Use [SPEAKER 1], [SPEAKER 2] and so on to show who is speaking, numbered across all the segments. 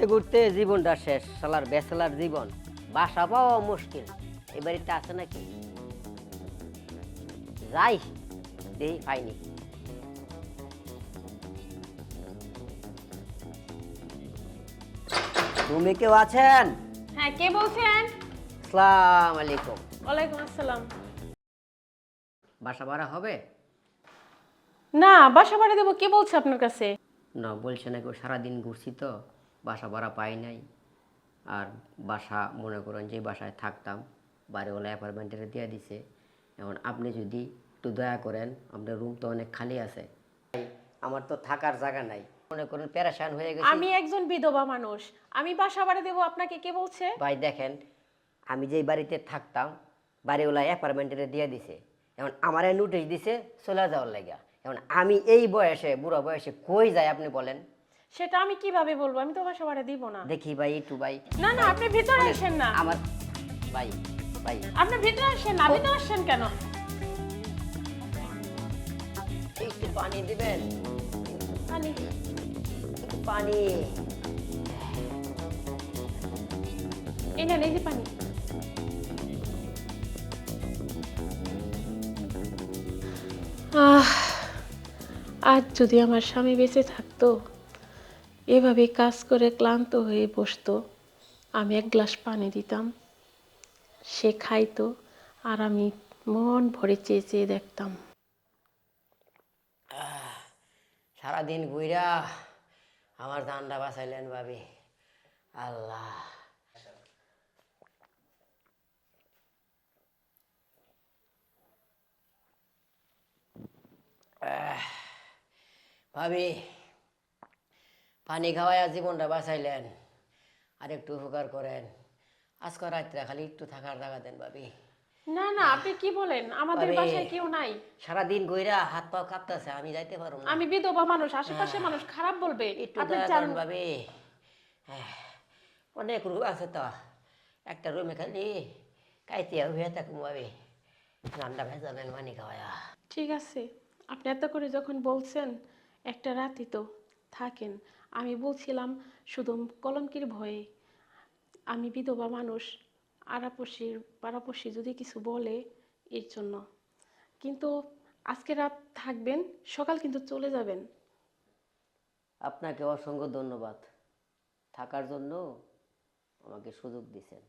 [SPEAKER 1] ঘুরতে ঘুরতে জীবনটা শেষ, শালার ব্যাচেলার জীবন। বাসা পাওয়া মুশকিল। এই বাড়িতে আছে নাকি? যাই দেখি, পাইনি। তুমি কেউ আছেন?
[SPEAKER 2] হ্যাঁ, কে বলছেন?
[SPEAKER 1] আসসালামু আলাইকুম।
[SPEAKER 2] ওয়ালাইকুম আসসালাম।
[SPEAKER 1] বাসা ভাড়া হবে?
[SPEAKER 2] না, বাসা ভাড়া দেবো। কে বলছে আপনার কাছে?
[SPEAKER 1] না, বলছে নাকি সারাদিন ঘুরছি তো, বাসা ভাড়া পাই নাই। আর বাসা মনে করেন যে বাসায় থাকতাম, বাড়িওয়ালা অ্যাপার্টমেন্টে দিয়ে দিছে। এখন আপনি যদি একটু দয়া করেন, আপনার রুম তো অনেক খালি আছে, আমার তো থাকার জায়গা নাই, মনে করেন প্যারেশান হয়ে গেছি।
[SPEAKER 2] আমি একজন বিধবা মানুষ, আমি বাসা ভাড়া দেবো আপনাকে। কে বলছে?
[SPEAKER 1] ভাই দেখেন, আমি যেই বাড়িতে থাকতাম, বাড়িওয়ালা অ্যাপার্টমেন্টে দিয়ে দিছে। এখন আমার নোটিশ দিছে চলে যাওয়ার লাগা। এখন আমি এই বয়সে, বুড়া বয়সে কই যাই আপনি বলেন?
[SPEAKER 2] সেটা আমি কিভাবে বলবো? আমি তো বাসা ভাড়া দিব না।
[SPEAKER 1] দেখি ভাই, একটু ভাই।
[SPEAKER 2] না না, আপনি ভিতরে আসেন না।
[SPEAKER 1] আমার ভাই, ভাই
[SPEAKER 2] আপনি ভিতরে আসেন না। ভিতরে আসেন কেন?
[SPEAKER 1] একটু পানি দিবেন?
[SPEAKER 2] পানি?
[SPEAKER 1] পানি।
[SPEAKER 2] এই নেন, এই যে পানি। আজ যদি আমার স্বামী বেঁচে থাকতো, এভাবে কাজ করে ক্লান্ত হয়ে বসতো, আমি এক গ্লাস পানি দিতাম, সে খাইতো, আর আমি মন ভরে চেয়ে চেয়ে দেখতাম।
[SPEAKER 1] সারাদিন ঘুইরা আমার ধানটা বাঁচাইলেন ভাবি, আল্লাহ। ভাবি, পানি খাওয়াইয়া জীবনটা বাঁচাইলেন, আর একটু উপকার করেন। আজকে রাত্রে খালি একটু থাকার জায়গা দেন ভাবি।
[SPEAKER 2] না না, আপনি কি বলেন? আমাদের
[SPEAKER 1] ভাবি,
[SPEAKER 2] বাসায় কেউ নাই।
[SPEAKER 1] সারাদিন ঘুইরা হাত পাও কাঁপতেছে, আমি যাইতে পারবো না।
[SPEAKER 2] আমি বিধবা মানুষ, আশেপাশে মানুষ খারাপ বলবে।
[SPEAKER 1] একটু
[SPEAKER 2] আপনি
[SPEAKER 1] দয়া
[SPEAKER 2] চান?
[SPEAKER 1] করেন ভাবি। অনেক রুম আছে তো, একটা রুমে খালি কাইতিয়া হয়ে থাকুন ভাবি, ঠান্ডা ভেজাবেন পানি খাওয়ায়া।
[SPEAKER 2] ঠিক আছে, আপনি এত করে যখন বলছেন, একটা রাতই তো থাকেন। আমি বলছিলাম শুধু কলঙ্কের ভয়ে। আমি বিধবা মানুষ, পাড়াপড়শি যদি কিছু বলে এর জন্য। কিন্তু আজকে রাত থাকবেন, সকাল কিন্তু চলে যাবেন।
[SPEAKER 1] আপনাকে অসংখ্য ধন্যবাদ, থাকার জন্য আমাকে সুযোগ দিছেন।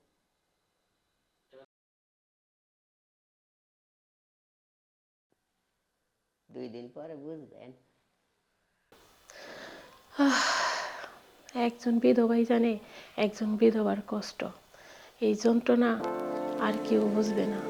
[SPEAKER 1] 2 দিন পরে বুঝবেন।
[SPEAKER 2] একজন বিধবাই জানে একজন বিধবার কষ্ট। এই যন্ত্রণা আর কেউ বুঝবে না।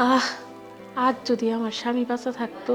[SPEAKER 2] আহ, আজ যদি আমার স্বামী বাঁচা থাকতো।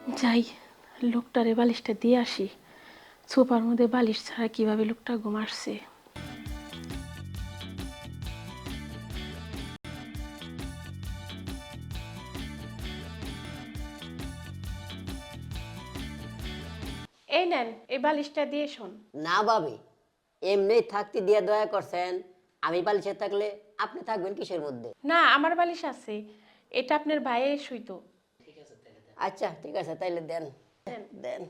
[SPEAKER 2] যাই, লোকটারে বালিশটা দিয়ে আসি। সোফার মধ্যে বালিশ ছাড়া কিভাবে লোকটা ঘুমাচ্ছে। এই নেন, এই বালিশটা দিয়ে শোন।
[SPEAKER 1] না ভাবি, এমনি থাকতে দিয়ে দয়া করছেন, আমি বালিশে থাকলে আপনি থাকবেন কিসের মধ্যে?
[SPEAKER 2] না, আমার বালিশ আছে, এটা আপনার ভাইয়ের শুইতো।
[SPEAKER 1] আচ্ছা ঠিক আছে, তাইলে দেন
[SPEAKER 2] দেন।
[SPEAKER 1] দেন।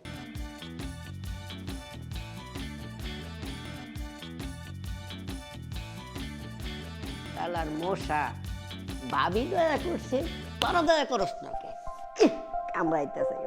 [SPEAKER 1] তালার মশা, ভাবি দয়া করছে, তোরা দয়া করস না কে? কামড়াইতেছে।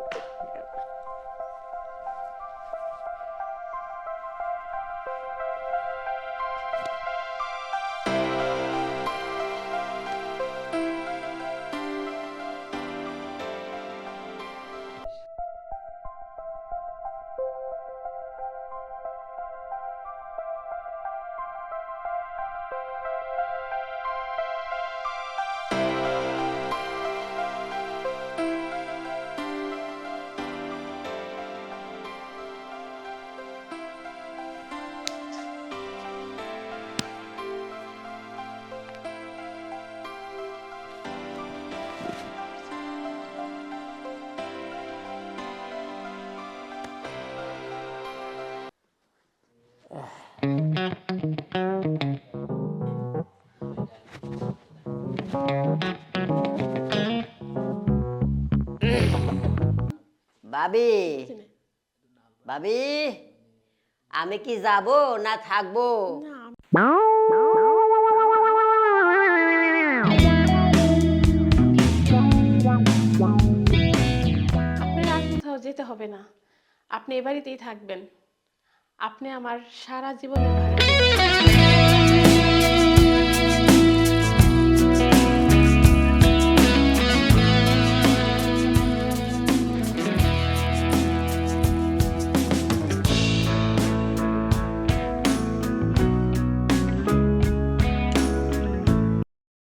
[SPEAKER 1] ভাবি, ভাবি, আমি কি যাব না থাকবো?
[SPEAKER 2] না, আপনার আর কোথাও যেতে হবে না, আপনি এ বাড়িতেই থাকবেন। আপনি আমার সারা জীবনের ভাড়া।